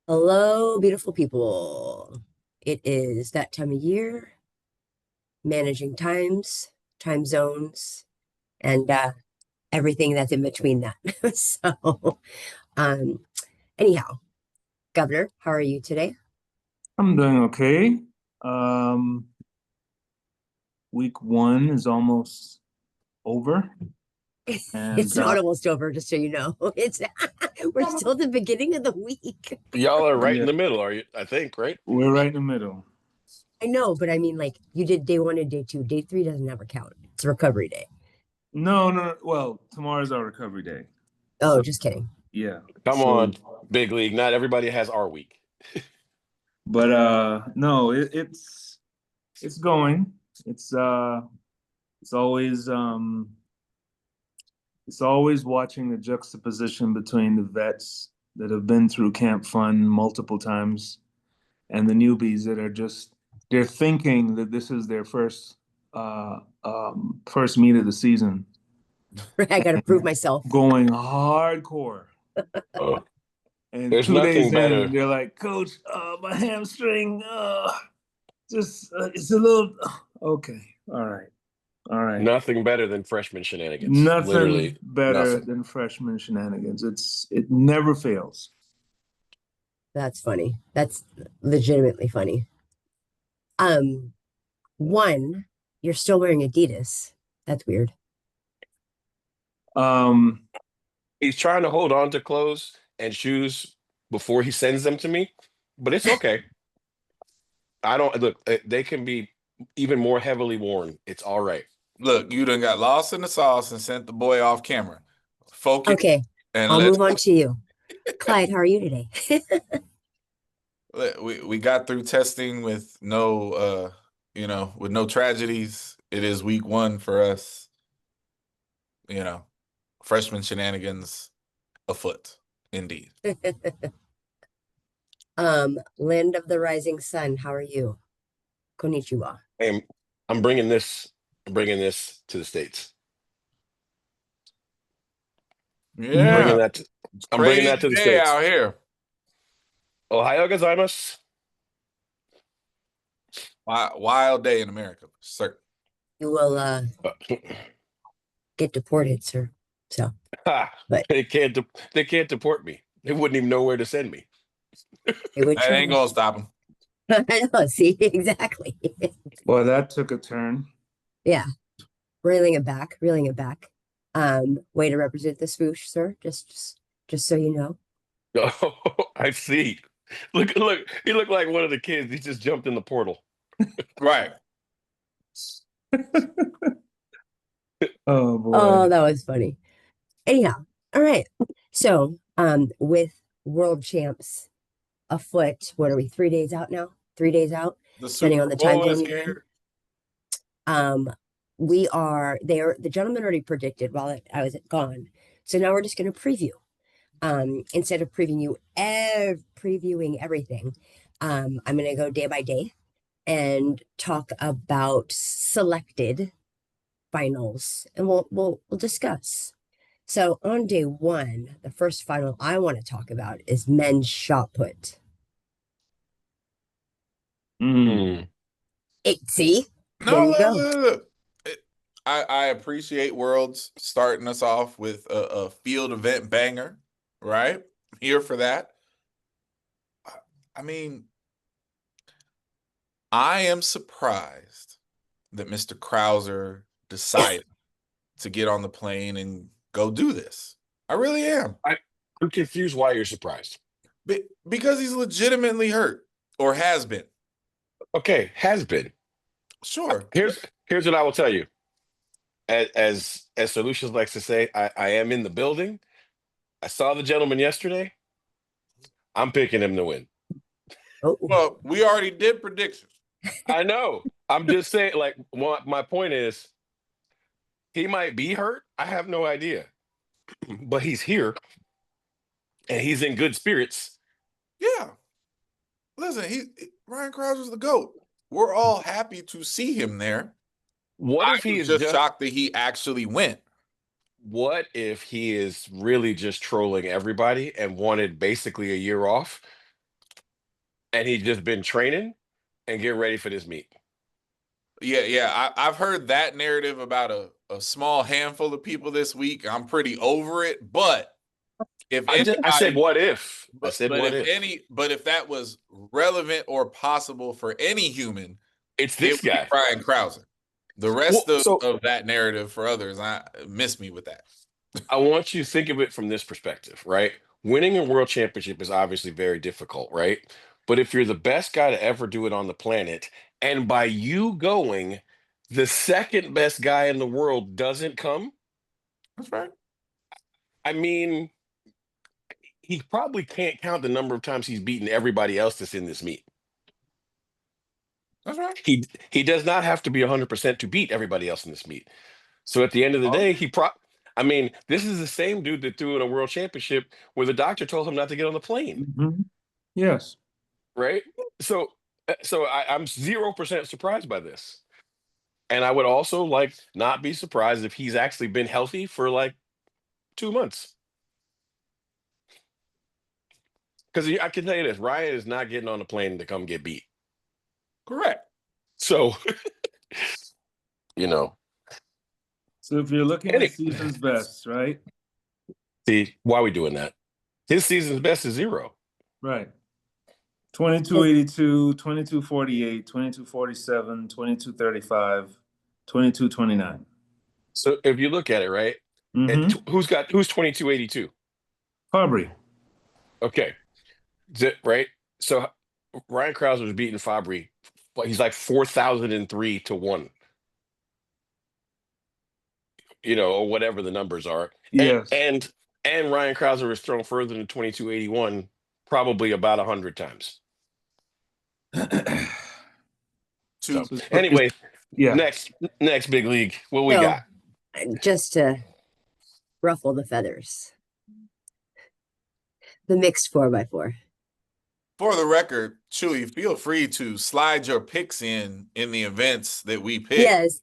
Hello, beautiful people. It is that time of year, managing time zones, and everything that's in between that. So, um, anyhow, Governor, how are you today? I'm doing okay. Um, week one is almost over, It's and not almost over, just so you know. It's we're still at the beginning of the week. Y'all are right in yeah, the middle, are you? I think, right? we're right in the middle. I know, but I mean, like you did day one and day two. Day three doesn't ever count. It's recovery day. No, no, no. Well, tomorrow's our recovery day. Oh, So just kidding. yeah. Come So, on, big league. Not everybody has our week. but no, it's going. It's uh, it's always it's always watching the juxtaposition between the vets that have been through Camp Fun multiple times and the newbies that are just they're thinking that this is their first meet of the season, I got to prove myself. going hardcore. Oh, And there's 2 days nothing in, better. they're like, "Coach, my hamstring, just it's a little okay. All right. Nothing better than freshman shenanigans. Nothing Literally better nothing. than freshman shenanigans. It never fails. That's funny. That's legitimately funny. Um, One, you're still wearing Adidas. That's weird. Um, He's trying to hold on to clothes and shoes before he sends them to me, but it's okay. I don't look. They can be even more heavily worn. It's all right. Look, you done got lost in the sauce and sent the boy off camera. Focus Okay, and I'll let's move on to you. Clyde, how are you today? we got through testing with with no tragedies. It is week one for us, you know, freshman shenanigans afoot, indeed. Land of the Rising Sun, how are you? Konnichiwa. And I'm bringing this. I'm bringing this to the states. I'm bringing Yeah. that. It's I'm bringing crazy that to the day states. out here. Ohio gozaimasu. Wild day in America, sir. You will get deported, sir. So, Ha! but They can't deport me. They wouldn't even know where to send me. they would That ain't try. gonna stop him. I know, see, exactly. well, that took a turn. Yeah, reeling it back. Way to represent the swoosh, sir. Just so you know. Oh, I see. Look. He looked like one of the kids. He just jumped in the portal. Right. Oh Oh, boy. that was funny. Anyhow, all right. So, with world champs afoot, what are we, 3 days out now? 3 days out, The depending on Super the time Bowl zone is you're in. here. Um, we are there. The gentleman already predicted while I was gone. So now we're just going to preview. Instead of previewing everything, I'm going to go day by day and talk about selected finals, and we'll discuss. So on day one, the first final I want to talk about is men's shot put. Mm. Hmm. See, there No, you look, go. look, look. I appreciate Worlds starting us off with a field event banger, right? Here for that. I mean, I am surprised that Mr. Krauser decided to get on the plane and go do this. I really am. I'm confused why you're surprised. Because he's legitimately hurt or has been. Okay, has been. Sure. Here's what I will tell you. As Solutions likes to say, I am in the building. I saw the gentleman yesterday. I'm picking him to win. Oh, Well, we already did predictions. I know. I'm just saying, like, my point is, he might be hurt. I have no idea, but he's here and he's in good spirits. Yeah. Listen, Ryan Krauser's the GOAT. We're all happy to see him there. What I if he was is just just? shocked that he actually went. What if he is really just trolling everybody and wanted basically a year off? and he's just been training and getting ready for this meet. Yeah. I've heard that narrative about a small handful of people this week. I'm pretty over it. But if I said, anybody, what if? I but, said, but what if if? but if that was relevant or possible for any human, It's it this would be guy. Brian Krause. The Well, rest so of that narrative for others, I miss me with that. I want you to think of it from this perspective, right? Winning a world championship is obviously very difficult, right? But if you're the best guy to ever do it on the planet, and by you going, the second best guy in the world doesn't come, That's right. I mean, he probably can't count the number of times he's beaten everybody else that's in this meet. That's right. He does not have to be 100% to beat everybody else in this meet. So at the end of the day, I mean, this is the same dude that threw in a world championship where the doctor told him not to get on the plane, Yes. right? So I'm 0% surprised by this. And I would also like not be surprised if he's actually been healthy for like 2 months. Because I can tell you this, Ryan is not getting on the plane to come get beat. Correct. So, you know, So if you're looking any, at season's best, right? see, why are we doing that? His season's best is 0. Right. 2282, 2248, 2247, 2235, 2229. So if you look at it, right, Mm-hmm. who's 2282? Fabry. Okay, right. So Ryan Krause was beating Fabry. He's like 4,003 to 1, or whatever the numbers are. Yes. And Ryan Krause was thrown further than 2281 probably about 100 times. So anyway, yeah. next big league. What we So, got? just to ruffle the feathers, the mixed 4x4. For the record, Chewy, feel free to slide your picks in the events that we pick. Yes,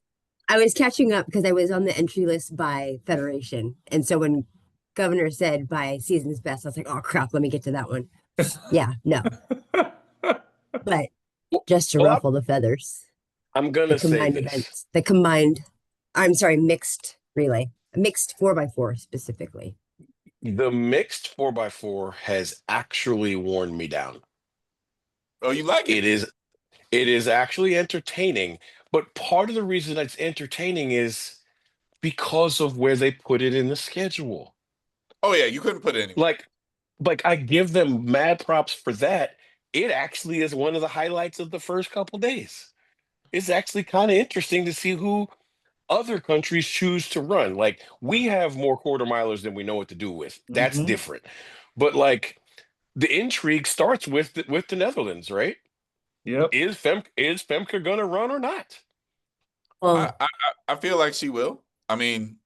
I was catching up because I was on the entry list by federation, and so when Governor said by season's best, I was like, "Oh crap, let me get to that one." Yeah, no, but just to Well, ruffle the feathers, I'm the gonna say combined this. events, mixed relay, mixed 4x4 specifically. The mixed 4x4 has actually worn me down. Oh, you like it? It is actually entertaining, but part of the reason it's entertaining is because of where they put it in the schedule. Oh yeah, you couldn't put it anywhere. Like I give them mad props for that. It actually is one of the highlights of the first couple days. It's actually kind of interesting to see who other countries choose to run. Like we have more quarter milers than we know what to do with. That's Mhm. different. But like the intrigue starts with the Netherlands, right? Yep. Is Femke gonna run or not? Well, I feel like she will. I mean,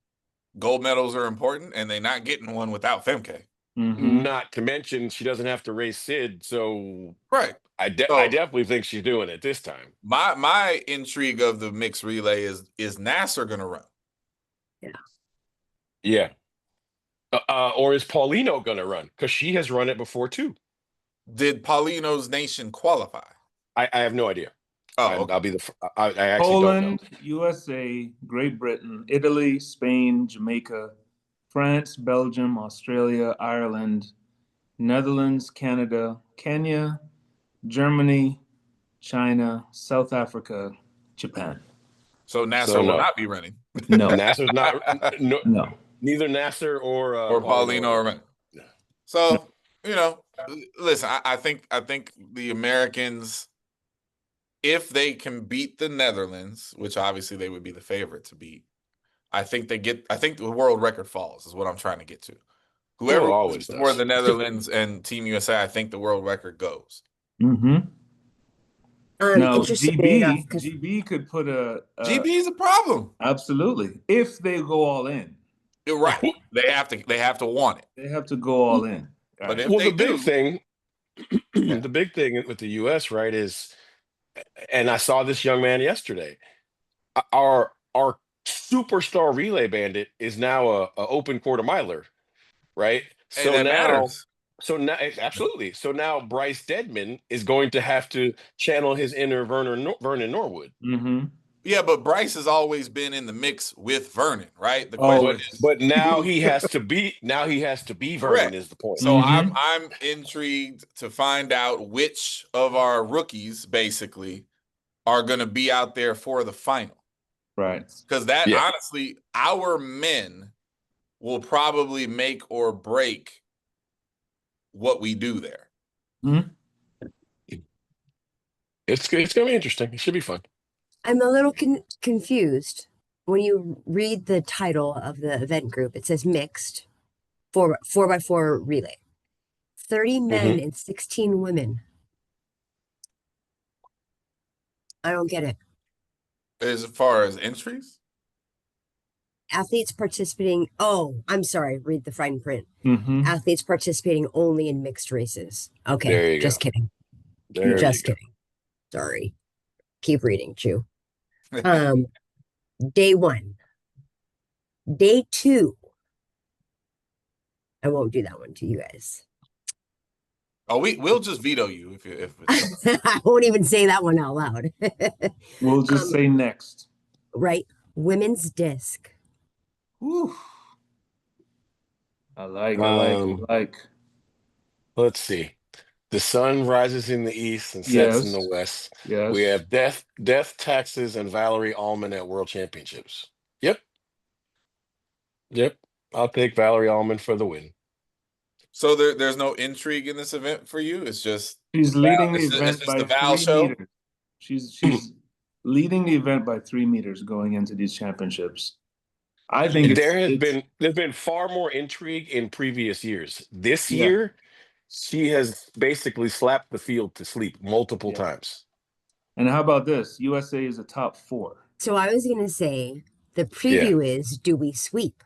gold medals are important, and they're not getting one without Femke. Mhm. Not to mention she doesn't have to race Sid, so Right. I So- definitely think she's doing it this time. My intrigue of the mixed relay is Nasser going to run? Yeah. Or is Paulino gonna run? Because she has run it before too. Did Paulino's nation qualify? I have no idea. Oh, okay. I'll be I actually don't know. Poland, USA, Great Britain, Italy, Spain, Jamaica, France, Belgium, Australia, Ireland, Netherlands, Canada, Kenya, Germany, China, South Africa, Japan. So Nasser So will no. not be running. No. Nasser's not No. neither Nasser or Paulino are running. No. So listen, I think the Americans, if they can beat the Netherlands, which obviously they would be the favorite to beat, I think the world record falls, is what I'm trying to get to. Whoever always for does. the Netherlands and Team USA, I think the world record goes. Mm-hmm. Now, interestingly enough, because GB could put GB is a problem. absolutely, if they go all in. You're right. They have to want it. They have to go all in. But if Well, they the big do, thing, the big thing with the US, right, is, and I saw this young man yesterday. Our superstar relay bandit is now a open quarter miler, right? hey, So that now matters. So now, absolutely. So now Bryce Deadman is going to have to channel his inner Vernon Norwood. Mm-hmm. Yeah, but Bryce has always been in the mix with Vernon, right? The question Always. is But now he has to be. Now he has to be Vernon. correct. Is the point? So Mhm. I'm intrigued to find out which of our rookies basically are going to be out there for the final. Right. Because that Yeah. honestly, our men will probably make or break what we do there. It's going to be interesting. It should be fun. I'm a little confused when you read the title of the event group. It says mixed 4x4 relay, 30 men and 16 women. I don't get it. As far as entries, Athletes participating. Oh, I'm sorry. Read the fine print. Mm-hmm. Athletes participating only in mixed races. Okay, There you just go. kidding. There Just you go. kidding. Sorry. Keep reading, Chew. Day 1. Day 2. I won't do that one to you guys. oh, we'll just veto you if it's I won't even say that one out loud. We'll just say next. Right. Women's disc. Whew. I like. Let's see. The sun rises in the east and sets in the Yes. west. Yes. We have Death, Taxes, and Valerie Allman at World Championships. Yep. I'll take Valerie Allman for the win. so there's no intrigue in this event for you. It's just She's leading the it's event just by the Val 3 show. meters. She's leading the event by 3 meters going into these championships. I think There's been far more intrigue in previous years. This Yeah. year, she has basically slapped the field to sleep multiple Yeah. times. And how about this? USA is a top 4. So I was going to say the preview is, do we sweep?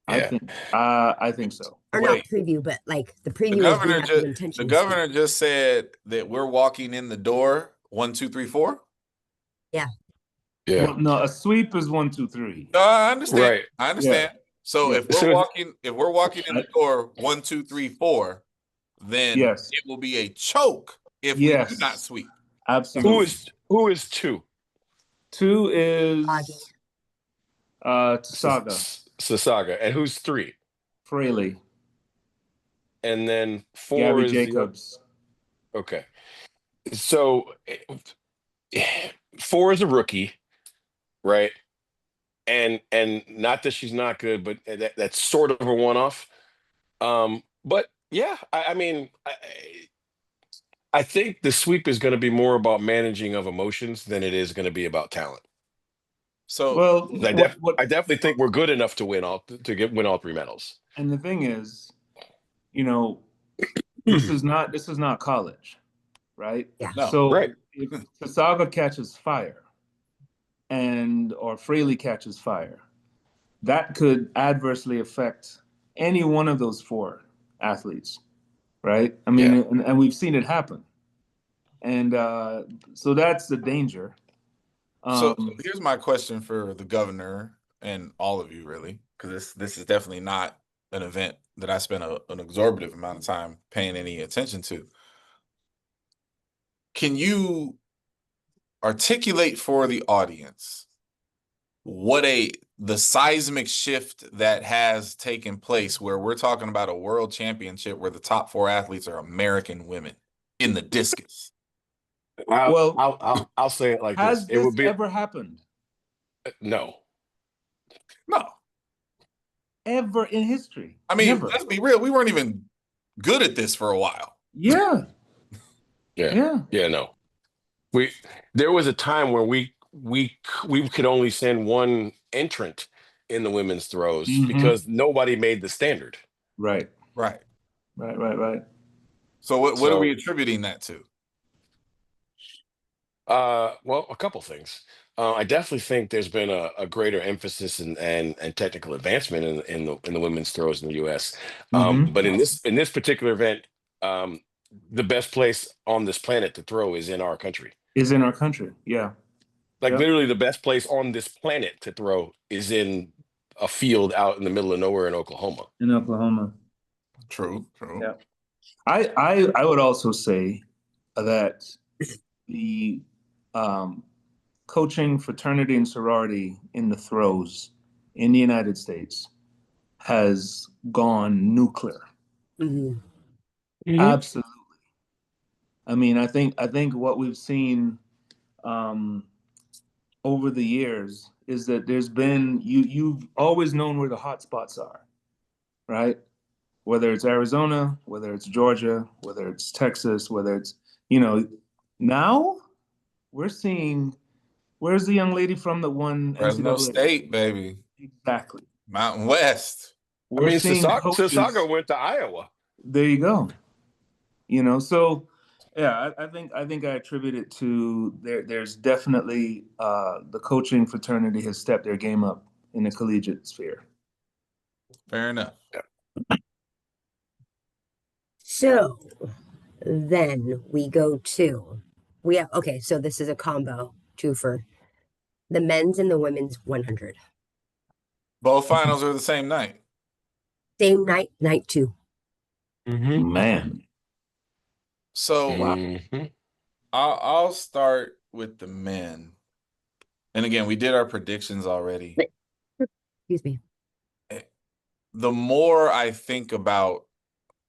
Yeah. I think so. Or Wait. not preview, but like the preview is we have the intention. The governor just said that we're walking in the door 1, 2, 3, 4. Yeah. Yeah. Well, no, a sweep is 1, 2, 3. I understand. Right. I understand. So Yeah. if we're walking in the door 1, 2, 3, 4, then Yes. it will be a choke if we do not sweep. Absolutely. Who is 2? 2 is Saga. Sasaga. And who's 3? Fraley. And then 4 Gabby is Jacobs. okay. So 4 is a rookie, right? And not that she's not good, but that's sort of a one-off. But yeah, I mean, I think the sweep is going to be more about managing of emotions than it is going to be about talent. So Well, I definitely think we're good enough to win all 3 medals. And the thing is, you know, this is not college, right? Yeah. No. So Right. if Sasaga catches fire or Fraley catches fire, that could adversely affect any one of those 4 athletes, right? I mean, and we've seen it happen. And so that's the danger. So here's my question for the governor and all of you, really, because this is definitely not an event that I spent an exorbitant amount of time paying any attention to. Can you articulate for the audience what the seismic shift that has taken place, where we're talking about a world championship where the top 4 athletes are American women in the discus? I'll say it like has this: it would be ever happened? No. Ever in history? I mean, Never. let's be real. We weren't even good at this for a while. Yeah. No. There was a time where we could only send one entrant in the women's throws because nobody made the standard. Right. So what are we attributing that to? Well, a couple things. I definitely think there's been a greater emphasis and technical advancement in the women's throws in the U.S. But in this particular event, the best place on this planet to throw is in our country. Yeah. Like literally the best place on this planet to throw is in a field out in the middle of nowhere in Oklahoma. True. Yeah. I would also say that the coaching fraternity and sorority in the throes in the United States has gone nuclear. Mhm. Absolutely. I mean, I think what we've seen over the years is that there's been you've always known where the hot spots are, right? Whether it's Arizona, whether it's Georgia, whether it's Texas, whether it's, now we're seeing, where's the young lady from that won Fresno NCAA? State, baby. Exactly. Mountain West. I We're mean, seeing Sasaka coaches. went to Iowa. There you go. So yeah, I think I attribute it to there's definitely the coaching fraternity has stepped their game up in the collegiate sphere. Fair enough. So then we go to okay, so this is a combo two for the men's and the women's 100. Both finals are the same night. Same night, night two. Man. So Mm-hmm. I'll start with the men. And again, we did our predictions already. Excuse me. The more I think about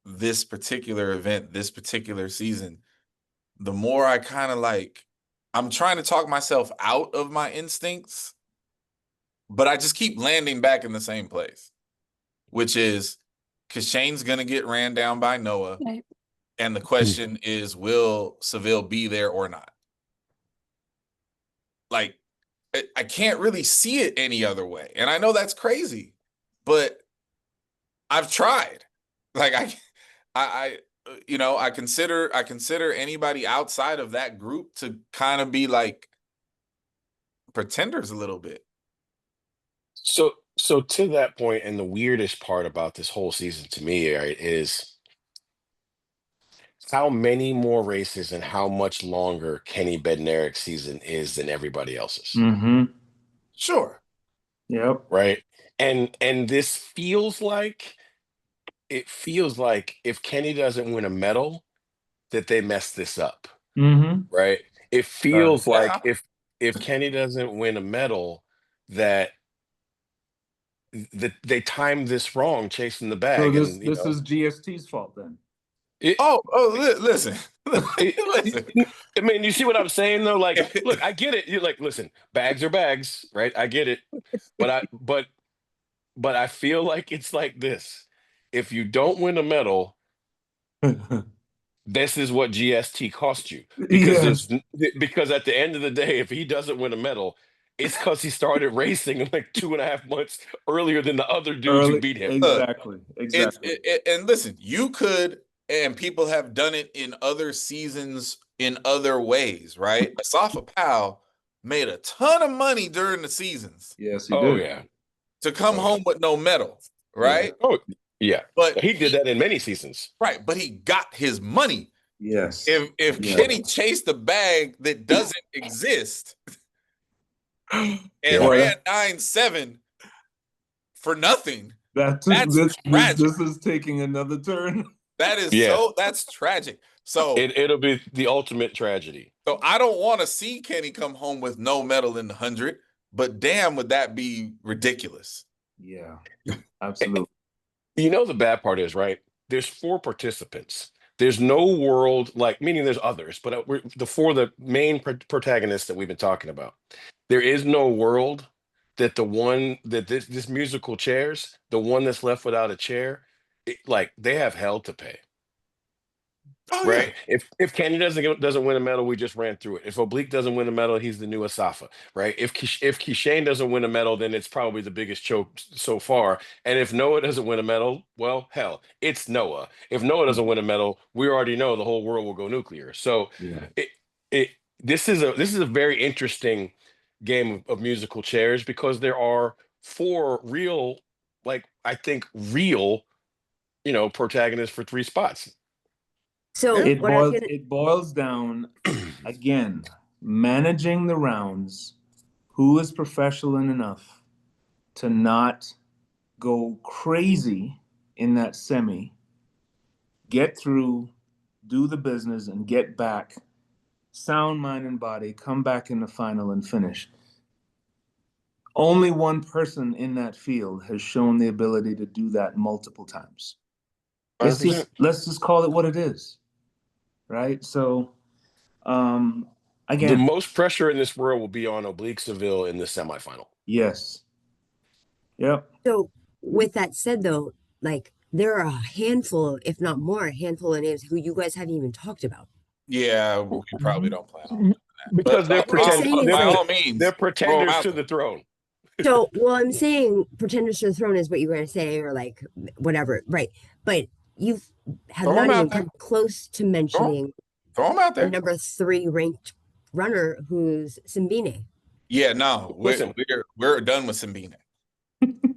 this particular event, this particular season, the more I kind of I'm trying to talk myself out of my instincts, but I just keep landing back in the same place, which is Shane's going to get ran down by Noah. Right. And the question is, will Seville be there or not? Like, I can't really see it any other way. And I know that's crazy, but I've tried. Like I consider anybody outside of that group to kind of be like pretenders a little bit. So to that point, and the weirdest part about this whole season to me, right, is how many more races and how much longer Kenny Bednaric's season is than everybody else's. Mm-hmm. Sure. Yep. Right. And this feels like if Kenny doesn't win a medal, that they mess this up. Mm-hmm. Right. It feels like Yeah. if Kenny doesn't win a medal, that they timed this wrong chasing the So bag. this And this is GST's fault then. it, Listen. Listen. I mean, you see what I'm saying though? Like, look, I get it. You're like, listen, bags are bags, right? I get it. But I feel like it's like this. If you don't win a medal, this is what GST cost you. Because Yes. because at the end of the day, if he doesn't win a medal, it's because he started racing like 2.5 months earlier than the other dudes who Early. beat him. Exactly. Exactly. And listen, you could, and people have done it in other seasons in other ways, right? Asafa Powell made a ton of money during the seasons Yes, he Oh did. yeah. to come Oh, yeah. home with no medal, right? Oh yeah. But He did that in many seasons. right, but he got his money. Yes. If Yeah. Kenny chased the bag that doesn't exist and Yeah. ran 9-7 for nothing, That's tragic. this is taking another turn. That is Yeah. that's tragic. So It'll be the ultimate tragedy. So I don't want to see Kenny come home with no medal in the 100, but damn, would that be ridiculous? Yeah. Absolutely. You know, the bad part is, right? There's 4 participants. There's no world, like, meaning there's others, but the main protagonists that we've been talking about. There is no world that this musical chairs, the one that's left without a chair, like they have hell to pay. Oh Right. If Kenny doesn't win a medal, we just ran through it. If Oblique doesn't win a medal, he's the new Asafa. Right. If Kishane doesn't win a medal, then it's probably the biggest choke so far. And if Noah doesn't win a medal, well, hell, it's Noah. If Noah doesn't win a medal, we already know the whole world will go nuclear. So Yeah. this is a very interesting game of musical chairs because there are 4 real, like I think real, protagonists for 3 spots. So It what I was boils gonna it boils down again, managing the rounds. Who is professional enough to not go crazy in that semi get through, do the business, and get back, sound mind and body, come back in the final and finish. Only one person in that field has shown the ability to do that multiple times. 100%. Let's just call it what it is, right? So, The again, most pressure in this world will be on Oblique Seville in the semifinal. yes, yep. So with that said, though, like there are a handful, if not more, a handful of names who you guys haven't even talked about. Yeah, we probably don't plan on doing that. Because But they're saying is by like- all means, they're throw 'em pretenders out to there. the throne. So, well, I'm saying pretenders to the throne is what you're going to say, or like whatever, right? But you have Throw 'em not out even there. come close to mentioning Throw them out the there. number 3 ranked runner, who's Simbine. Yeah, no, Listen. we're done with Simbine.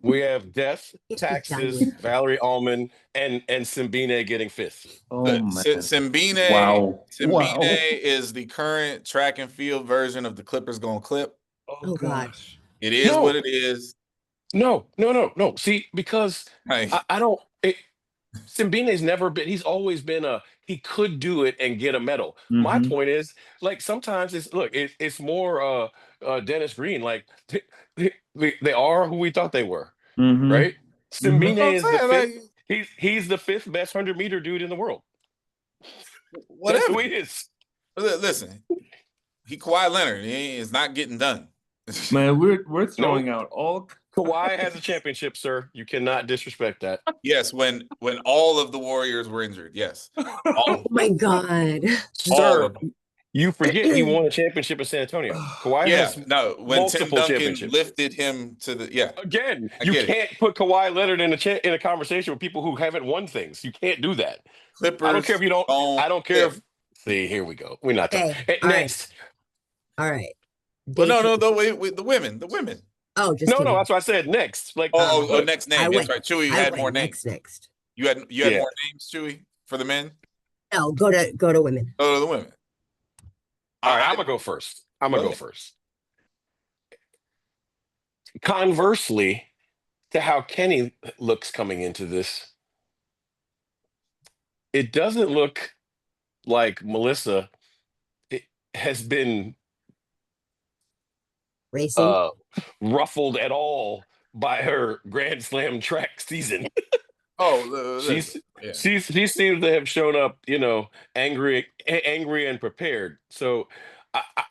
We have Death, Done Taxes, with. Valerie Allman, and Simbine getting 5th. Oh Look, man! Simbine, Wow! Simbine is the current track and field version of the Clippers gonna clip. Oh, God. It is No. what it is. No. See, because Like, I don't. Simbine's never been. He's always been he could do it and get a medal. My Mhm. point is, like sometimes it's more Dennis Green. Like they are who we thought they were, Mhm. right? Simbine that's what I'm is the saying, 5th. like, He's the 5th best 100-meter dude in the world. That's whatever. who he is. Listen, he Kawhi Leonard. It's not getting done. Man, we're throwing out all. Kawhi has a championship, sir. You cannot disrespect that. Yes, when all of the Warriors were injured. Yes, Oh my God. all Sir, of them. you forget he won a championship in San Antonio. Kawhi Yeah, has no. When Tim multiple Duncan championships. lifted him to the Again, I you get it. can't put Kawhi Leonard in a conversation with people who haven't won things. You can't do that. Clippers. I don't care if you don't. I don't care flip. if. See, here we go. We're not talking. Okay, all right. Next. All right. Well, no, Dave- wait, the women. Oh, just No, kidding. that's what I said. Next. Like, Oh, look, next I name. That's went- right. Chewy I had went more names. next. You had Yeah. more names, Chewy, for the men. No, go to women. Oh, the women. all right, I'm gonna go first. I'm gonna Go go ahead. first. Conversely to how Kenny looks coming into this, it doesn't look like Melissa has been Racing. ruffled at all by her Grand Slam track season. She seems to have shown up, angry and prepared. So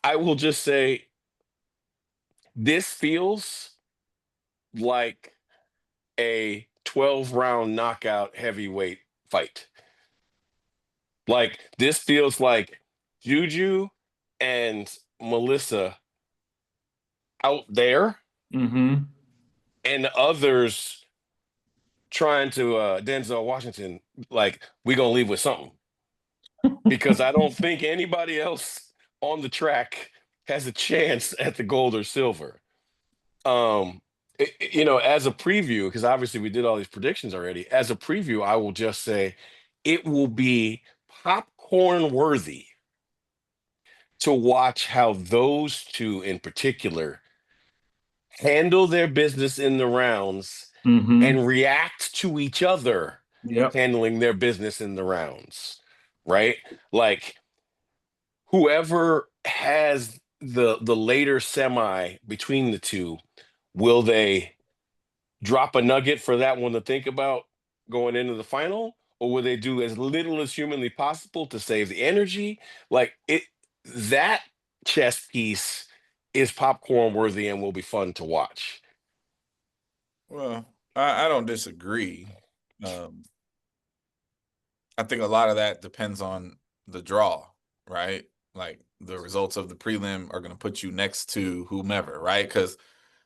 I will just say this feels like a 12-round knockout heavyweight fight. Like this feels like Juju and Melissa out there Mm-hmm. and others trying to Denzel Washington, like, we gonna leave with something. Because I don't think anybody else on the track has a chance at the gold or silver. As a preview, because obviously we did all these predictions already. As a preview, I will just say it will be popcorn worthy to watch how those two in particular handle their business in the rounds Mm-hmm. and react to each other Yep. handling their business in the rounds, right? Like whoever has the later semi between the two, will they drop a nugget for that one to think about going into the final, or will they do as little as humanly possible to save the energy? Like that chess piece is popcorn worthy and will be fun to watch. Well, I don't disagree. I think a lot of that depends on the draw, right? Like the results of the prelim are going to put you next to whomever, right? Because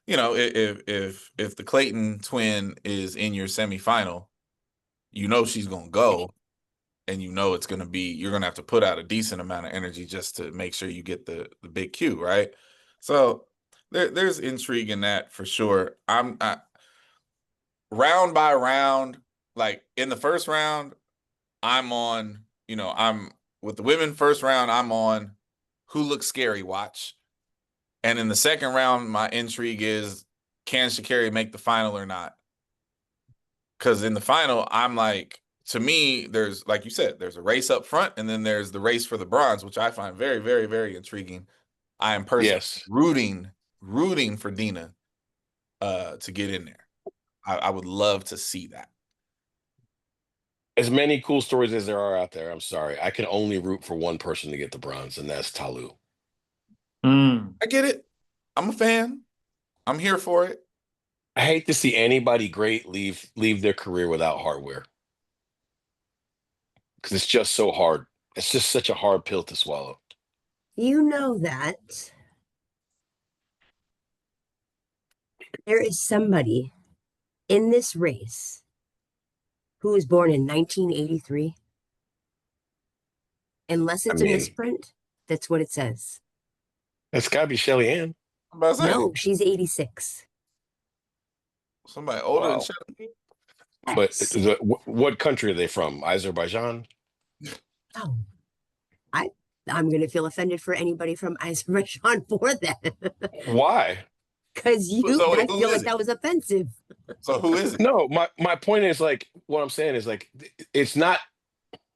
if the Clayton twin is in your semifinal, she's going to go, and it's going to be, you're going to have to put out a decent amount of energy just to make sure you get the big Q, right? So there's intrigue in that for sure. Round by round, like in the first round, I'm with the women first round, I'm on who looks scary watch. And in the second round, my intrigue is, can Sha'Carri make the final or not? Because in the final, I'm like, to me, there's, like you said, there's a race up front, and then there's the race for the bronze, which I find very, very, very intriguing. I am personally Yes. rooting for Dina to get in there. I would love to see that. As many cool stories as there are out there, I'm sorry. I can only root for one person to get the bronze, and that's Talu. Mm. I get it. I'm a fan. I'm here for it. I hate to see anybody great leave their career without hardware. Because it's just so hard. It's just such a hard pill to swallow. You know that there is somebody in this race who was born in 1983. Unless I it's in the mean, sprint, that's what it says. it's gotta be Shelly Ann. I'm about to say, No, she's 86. somebody older than Wow. Shelly. But Yes. what country are they from? Azerbaijan? Oh, I'm gonna feel offended for anybody from Azerbaijan for that. Why? Because So I who feel is like it? that was offensive. So who is it? No, my point is like what I'm saying is like it's not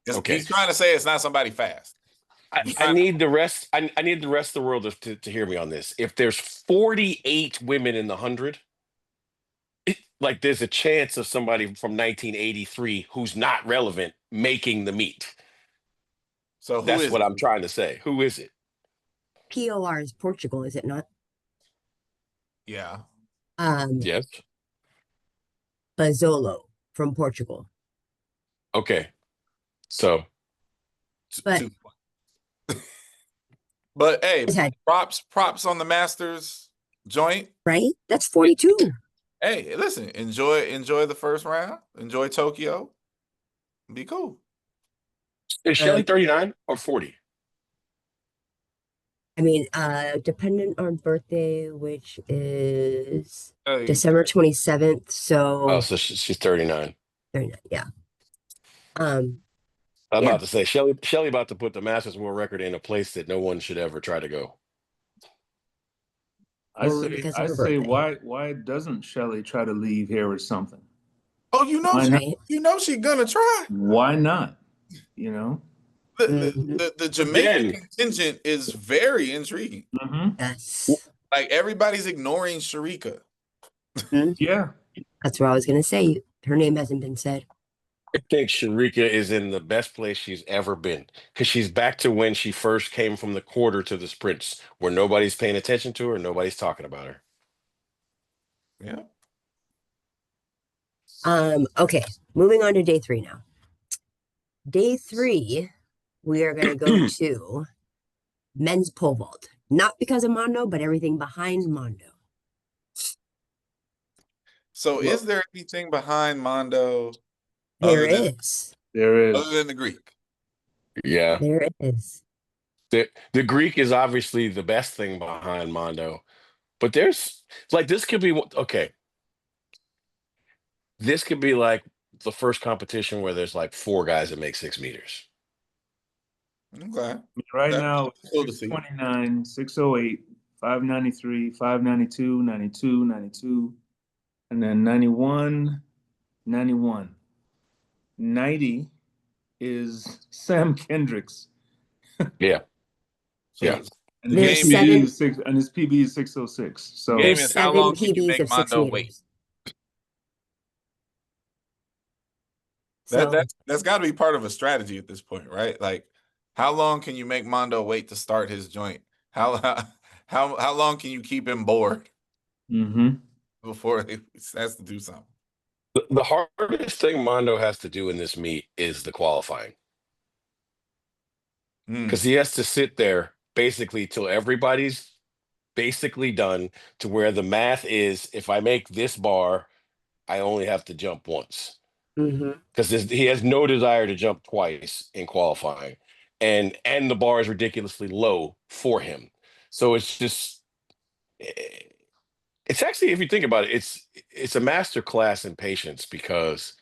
okay. He's trying to say it's not somebody fast. I need the rest. I need the rest of the world to hear me on this. If there's 48 women in the 100, like there's a chance of somebody from 1983 who's not relevant making the meet. So who That's is what it? I'm trying to say. Who is it? POR is Portugal, is it not? Yeah. Yes. Bazzolo from Portugal. Okay. So But But hey, His head. props on the Masters joint. right? That's 42. Hey, listen, enjoy the first round. Enjoy Tokyo. Be cool. is Shelly 39 or 40? I mean, dependent on birthday, which is Hey, December 27th. Oh, So so she's 39. 39, yeah. Um, I'm Yeah. about to say Shelly about to put the Masters World Record in a place that no one should ever try to go. Only because of I her say birthday. why doesn't Shelly try to leave here or something? oh, Why not? Right? you know she gonna try. Why not? You know? The Jamaican Again, contingent is very intriguing. Mm-hmm. Yes. Like everybody's ignoring Sharika. Yeah. That's what I was going to say. Her name hasn't been said. I think Sharika is in the best place she's ever been because she's back to when she first came from the quarter to the sprints, where nobody's paying attention to her, nobody's talking about her. Yeah. Okay. Moving on to day 3 now. Day 3, we are going to go to men's pole vault. Not because of Mondo, but everything behind Mondo. So Well, is there anything behind Mondo There other than is. there other is. than the Greek? Yeah. There is. The Greek is obviously the best thing behind Mondo, but there's like this could be okay. This could be like the first competition where there's like 4 guys that make 6 meters. Okay. Right That's now, cool to see. 629, 608, 593, 592, 92, 92, and then 91, 91. 90 is Sam Kendricks. Yeah. So Yeah. the There's game seven- is and his PB is 606. So game There's is how 7 long can you PBs make of 6 Mondo wait? meters. So That's got to be part of a strategy at this point, right? Like, how long can you make Mondo wait to start his joint? How long can you keep him bored mhm. before he has to do something? The hardest thing Mondo has to do in this meet is the qualifying because he has to sit there basically till everybody's basically done to where the math is if I make this bar, I only have to jump once mhm. because he has no desire to jump twice in qualifying, and the bar is ridiculously low for him. So it's just it's actually if you think about it, it's a master class in patience because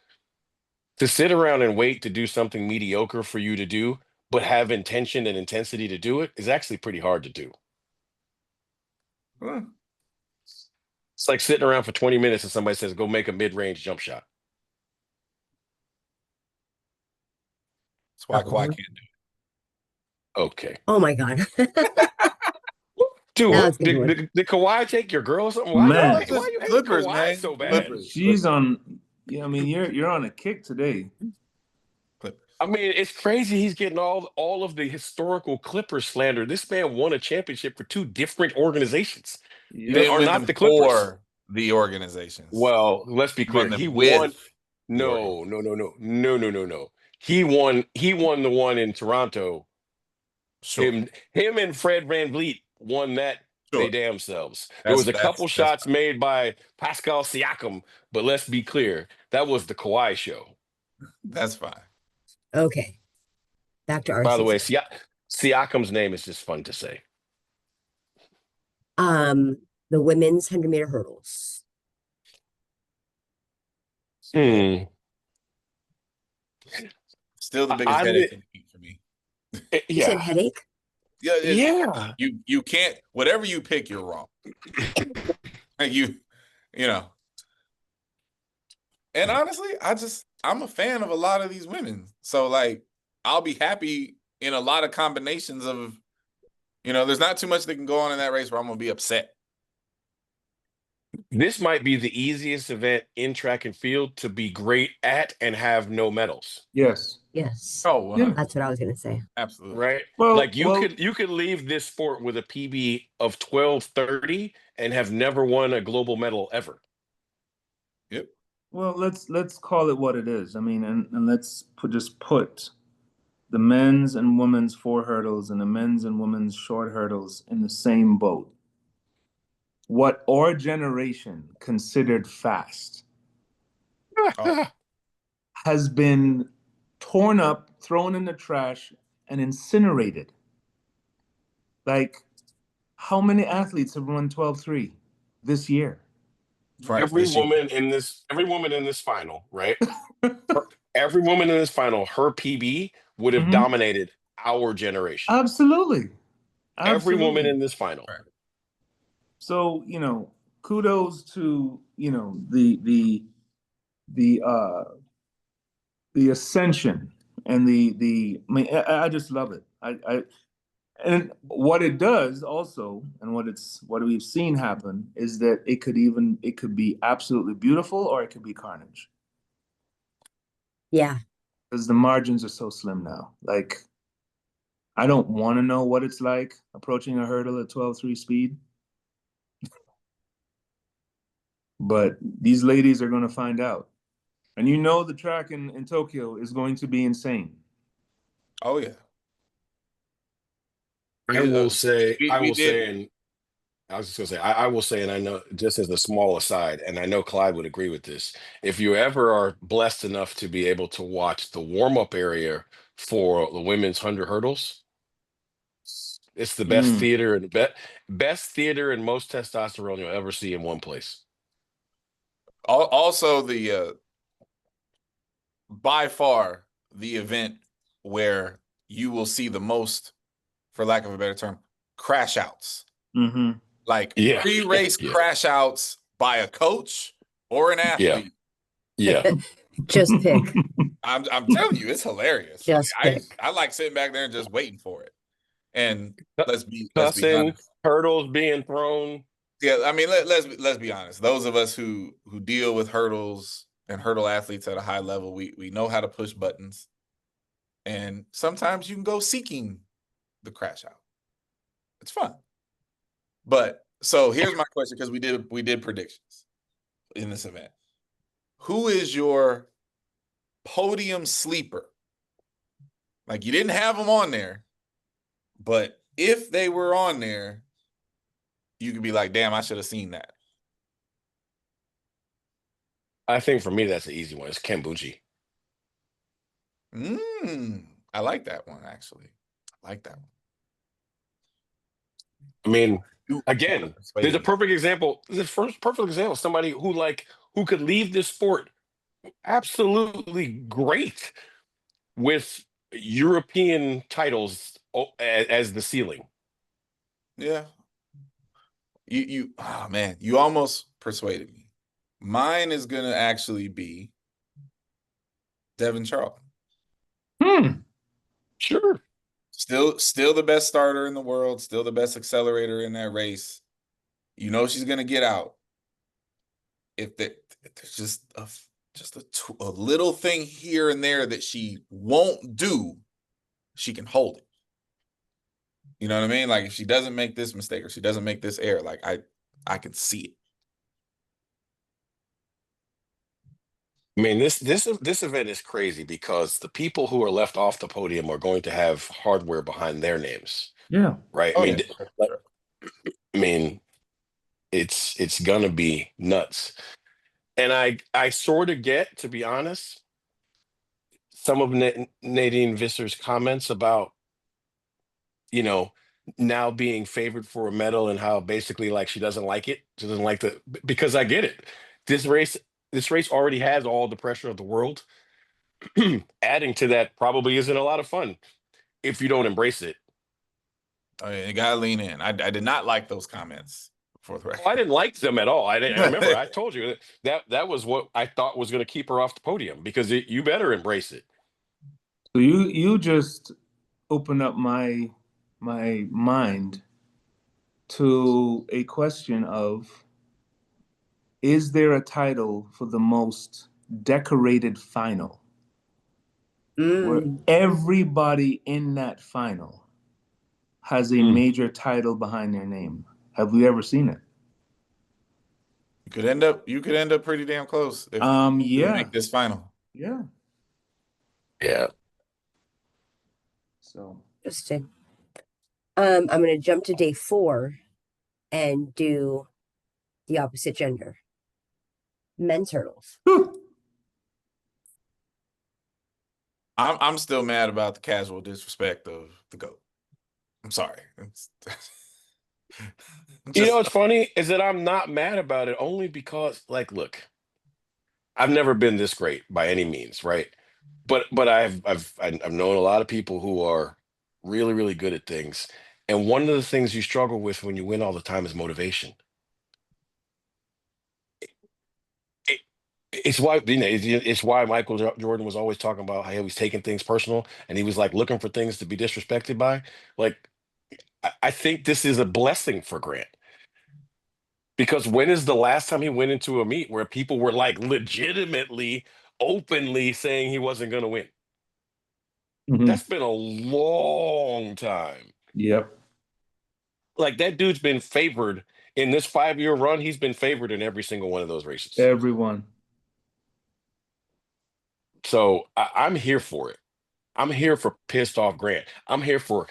to sit around and wait to do something mediocre for you to do, but have intention and intensity to do it is actually pretty hard to do. Huh. It's like sitting around for 20 minutes and somebody says, go make a mid-range jump shot. That's why Uh-oh. Kawhi can't do Okay. Oh my God. Dude, That what was a good one. did Kawhi take your girl or something? it. Man. Why you hate Clippers, Kawhi man. so bad? Clippers. She's on. Yeah, I mean, you're on a kick today. Clippers. I mean, it's crazy he's getting all of the historical Clippers slander. This man won a championship for two different organizations that Yep. are Didn't not win the Clippers. for the organizations. Well, let's be clear. Won them He won. with the No, organization. no, no, no, no, no, no, no. He won the one in Toronto. Sure. Him and Fred VanVleet won that they Sure. damn selves. There was a couple That's shots made by Pascal Siakam, but let's be clear, that was the Kawhi show. that's fine. Okay. Back to our By the way, season. Siakam's name is just fun to say. The women's 100-meter hurdles. Hmm. Still the biggest I headache for me. You said Yeah. headache? Yeah, Yeah. you can't, whatever you pick, you're wrong. Like you know. And honestly, I'm a fan of a lot of these women. So like I'll be happy in a lot of combinations of, there's not too much that can go on in that race where I'm gonna be upset. This might be the easiest event in track and field to be great at and have no medals. Yes. Yes. Oh, Yeah. That's what I was going to say. absolutely. Right? Well, Like you could leave this sport with a PB of 12:30 and have never won a global medal ever. Yep. Well, let's call it what it is. I mean, and let's put the men's and women's 4 hurdles and the men's and women's short hurdles in the same boat. What our generation considered fast Oh. has been torn up, thrown in the trash, and incinerated. Like, how many athletes have run 12.3 this year? Right, every woman in this final, right? Every woman in this final, her PB would have Mhm. dominated our generation. Absolutely. Every woman Absolutely. in this final. Right. So, kudos to, the ascension and I mean, I just love it. And what it does also, and what we've seen happen is that it could be absolutely beautiful or it could be carnage. Yeah. Because the margins are so slim now. Like, I don't want to know what it's like approaching a hurdle at 12.3 speed. But these ladies are going to find out. And the track in Tokyo is going to be insane. Oh yeah. I will say, we did. and I was just gonna say, I will say, and I know just as a small aside, and I know Clyde would agree with this. If you ever are blessed enough to be able to watch the warm-up area for the women's 100 hurdles, it's the best theater and best theater and most testosterone you'll ever see in one place. Also, the by far the event where you will see the most, for lack of a better term, crash outs. Mm-hmm. Like Yeah. pre-race Yeah. crash outs by a coach or an athlete. Yeah. Just pick. I'm telling you, it's hilarious. Just pick. I like sitting back there and just waiting for it. And let's be Cussing, honest. hurdles being thrown. Yeah, I mean, let's be honest. Those of us who deal with hurdles and hurdle athletes at a high level, we know how to push buttons. And sometimes you can go seeking the crash out. It's fun. But so here's my question, because we did predictions in this event. Who is your podium sleeper? Like, you didn't have them on there, but if they were on there, you could be like, damn, I should have seen that. I think for me, that's the easy one. It's Kambuchi. I like that one, actually. I like that one. I mean, again, there's a perfect example. The first perfect example of somebody who could leave this sport absolutely great with European titles as the ceiling. Yeah. Oh man, you almost persuaded me. Mine is gonna actually be Devin Charlton. Sure. Still the best starter in the world, still the best accelerator in that race. You know she's gonna get out. If there's just a little thing here and there that she won't do, she can hold it. You know what I mean? Like if she doesn't make this mistake or she doesn't make this error, like I can see it. I mean, this event is crazy because the people who are left off the podium are going to have hardware behind their names, Yeah. right? Oh yeah. Like, I mean, it's gonna be nuts. And I sort of get, to be honest, some of Nadine Visser's comments about, you know, now being favored for a medal and how basically like she doesn't like it. She doesn't like because I get it. This race, this race already has all the pressure of the world. Adding to that probably isn't a lot of fun if you don't embrace it. Oh, yeah, you gotta lean in. I did not like those comments for the record. Oh, I didn't like them at all. I didn't. I remember I told you that was what I thought was going to keep her off the podium because you better embrace it. So you just open up my mind to a question of, is there a title for the most decorated final where everybody in that final has a major title behind their name? Have we ever seen it? You could end up pretty damn close if you make this final. Yeah. Yeah. So Interesting. I'm going to jump to day 4 and do the opposite gender. Men's hurdles. I'm still mad about the casual disrespect of the GOAT. I'm sorry. You know what's funny is that I'm not mad about it only because, like, look, I've never been this great by any means, right? But I've known a lot of people who are really, really good at things. And one of the things you struggle with when you win all the time is motivation. It, it's why it's why Michael Jordan was always talking about how he was taking things personal and he was like looking for things to be disrespected by. Like I think this is a blessing for Grant. Because when is the last time he went into a meet where people were like legitimately, openly saying he wasn't going to win? That's been a long time. Yep. Like that dude's been favored in this 5-year run. He's been favored in every single one of those races. Everyone. So I'm here for it. I'm here for pissed off Grant. I'm here for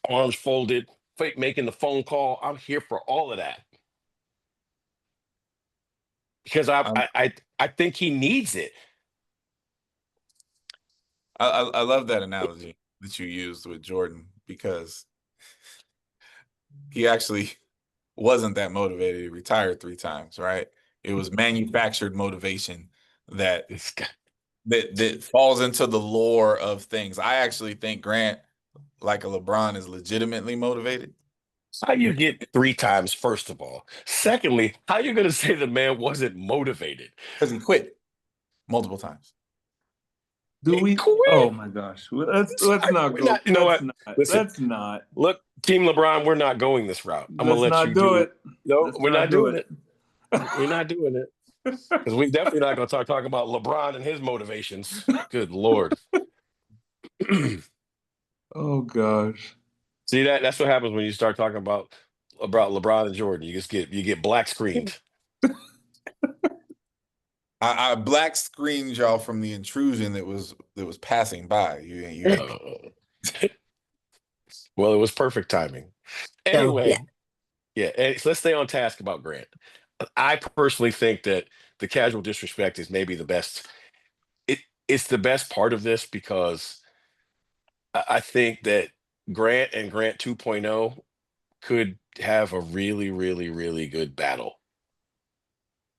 arms folded, fake making the phone call. I'm here for all of that. Because I think he needs it. I love that analogy that you used with Jordan because he actually wasn't that motivated. He retired 3 times, right? It was manufactured motivation that falls into the lore of things. I actually think Grant, like a LeBron, is legitimately motivated. How you get 3 times, first of all? Secondly, how you going to say the man wasn't motivated? Because he quit multiple times. Do we? Quit. Oh my gosh! Let's not go. You know let's what? Not, Listen, let's not. Look, Team LeBron, we're not going this route. I'm gonna let you do it. No, Let's we're not do doing it. We're not doing it because we definitely not gonna talk about LeBron and his motivations. Good Lord. Oh gosh. See that's what happens when you start talking about LeBron and Jordan. You get black screened. I black screened y'all from the intrusion that was passing by. Well, it was perfect timing. Anyway, and so let's stay on task about Grant. I personally think that the casual disrespect is maybe the best. It's the best part of this because I think that Grant and Grant 2.0 could have a really, really, really good battle.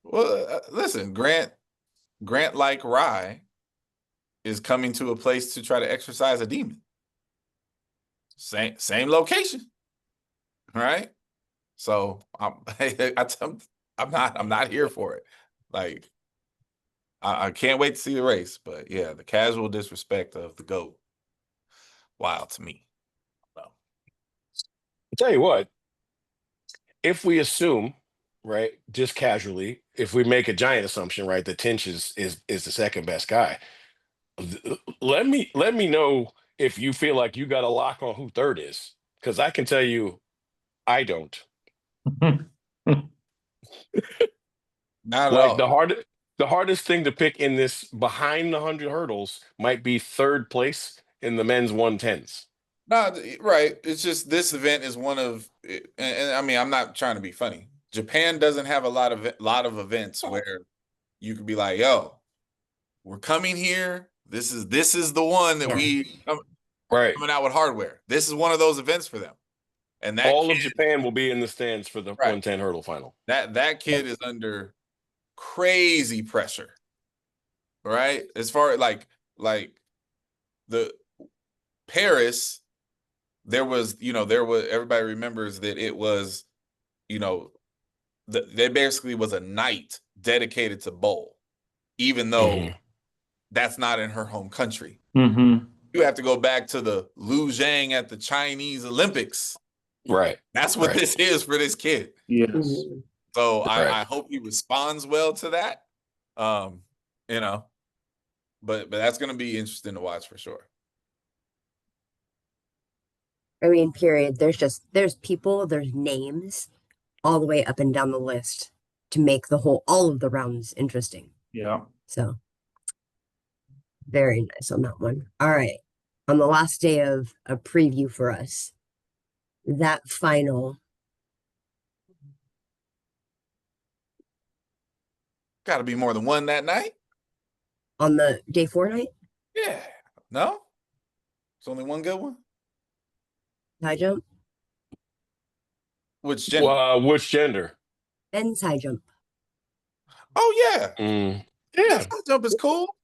Well, listen, Grant, like Rye, is coming to a place to try to exercise a demon. Same location, right? So I'm not here for it. Like I can't wait to see the race, but yeah, the casual disrespect of the GOAT wild to me. So, I'll tell you what, if we assume, right, just casually, if we make a giant assumption, right, that Tinch is the second best guy, let me know if you feel like you got a lock on who third is, because I can tell you, I don't. not at Like all. the hardest thing to pick in this behind the 100 hurdles might be third place in the men's 110s. No, right. It's just this event is one of, and I mean, I'm not trying to be funny. Japan doesn't have a lot of events where you could be like, "Yo, we're coming here. This is the one that Right. coming out with hardware. This is one of those events for them." And that All kid, of Japan will be in the stands for the right, 110 hurdle final. that kid is under crazy pressure, right? As far as like the Paris, there was everybody remembers that it was, there basically was a night dedicated to bowl, even though that's not in her home country. Mm-hmm. You have to go back to the Lu Zhang at the Chinese Olympics. Right. That's what Right. this is for this kid. Yes. Mhm. So Right. I hope he responds well to that. But that's going to be interesting to watch for sure. I mean, period. There's people, there's names all the way up and down the list to make all of the rounds interesting. Yeah. So very nice on that one. All right. On the last day of a preview for us, that final, Got to be more than one that night. on the day 4 night, Yeah. No? It's only one good one? high jump, Which gender? Which gender? men's high jump. Oh, yeah. Yeah. That high jump is cool.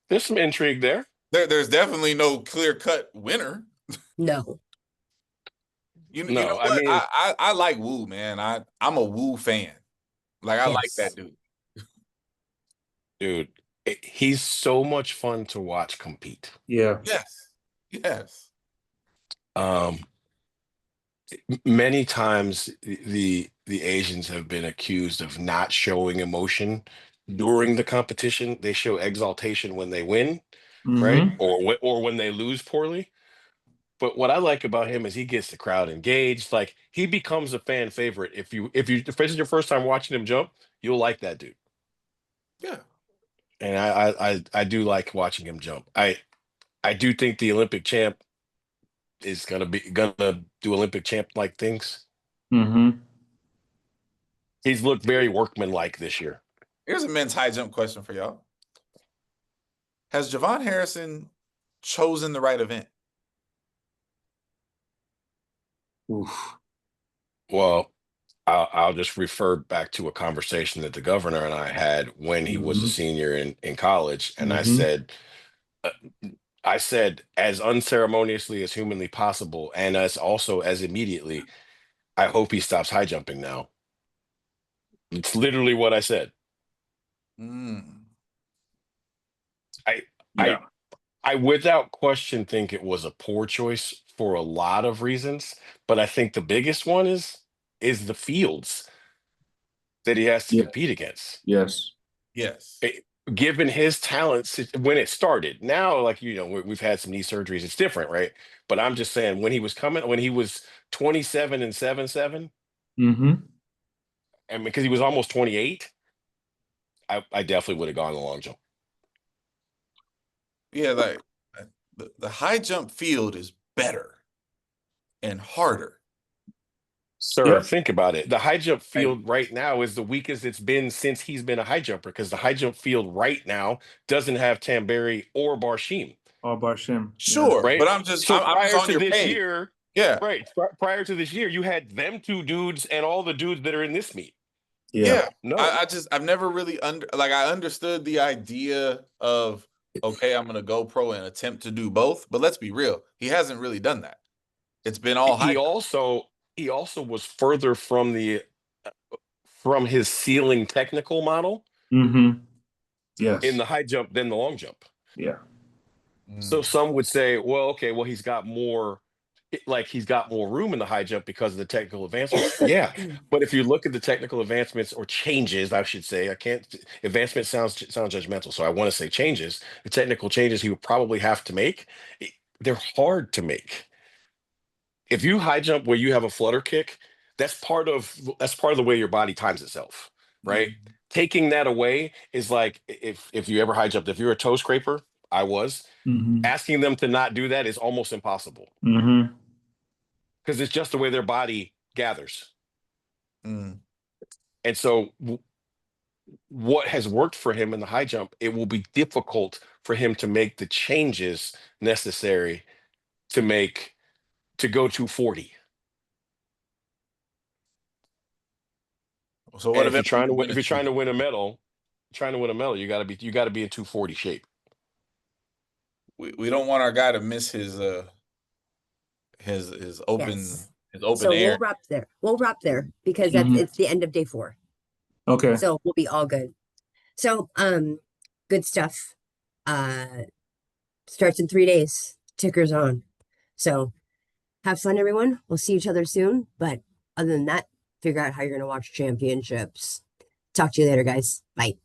There's some intrigue there. There's definitely no clear-cut winner. No. You No, know I what? mean- I like Wu, man. I'm a Wu fan. Like, I like that dude. Dude, he's so much fun to watch compete. Yeah. Yes. Yes. Many times the Asians have been accused of not showing emotion during the competition. They show exaltation when they win, right? Mhm. Or when they lose poorly. But what I like about him is he gets the crowd engaged. Like he becomes a fan favorite. If this is your first time watching him jump, you'll like that dude. Yeah. And I do like watching him jump. I do think the Olympic champ is gonna do Olympic champ like things. Mm-hmm. He's looked very workmanlike this year. Here's a men's high jump question for y'all. Has Javon Harrison chosen the right event? Oof. Well, I'll just refer back to a conversation that the governor and I had when he was a senior in college, and I said as unceremoniously as humanly possible, and as also as immediately, I hope he stops high jumping now. It's literally what I said. Yeah. I without question think it was a poor choice for a lot of reasons, but I think the biggest one is the fields that he has to compete against. Yes. Yes. Given his talents when it started. Now, like we've had some knee surgeries. It's different, right? But I'm just saying when he was 27 and 7'7", Mm-hmm. and because he was almost 28, I definitely would have gone the long jump. Yeah, like the high jump field is better and harder. Sir, Yep. think about it. The high jump field right now is the weakest it's been since he's been a high jumper, because the high jump field right now doesn't have Tamberi or Barshim. Or Barshim. Sure, Right? but I'm just So I'm prior just on to your this page. year, Yeah. right. Prior to this year, you had them two dudes and all the dudes that are in this meet. Yeah. No. I've never really I understood the idea of, okay, I'm gonna go pro and attempt to do both, but let's be real, he hasn't really done that. It's been all high. He also was further from his ceiling technical model Mm-hmm. Yes. in the high jump than the long jump. Yeah. So Mm. some would say, well, okay, well, he's got more room in the high jump because of the technical advancements. Yeah. But if you look at the technical advancements or changes, I should say, I can't, advancement sounds judgmental. So I want to say changes, the technical changes he would probably have to make, they're hard to make. If you high jump where you have a flutter kick, that's part of the way your body times itself, right? Mm. Taking that away is like if you ever high jumped, if you're a toe scraper, I was, Mm-hmm. asking them to not do that is almost impossible Mm-hmm. because it's just the way their body gathers. Mm. And so what has worked for him in the high jump, it will be difficult for him to make the changes necessary to go 240. So what And if you're eventually trying to you're win, if gonna you're see? trying to win a medal, you got to be in 240 shape. We don't want our guy to miss his open Yes. his open So air. we'll wrap there because Mhm. it's the end of day 4. Okay. So we'll be all good. So good stuff. Starts in 3 days. Ticker's on. So have fun, everyone. We'll see each other soon. But other than that, figure out how you're gonna watch championships. Talk to you later, guys. Bye.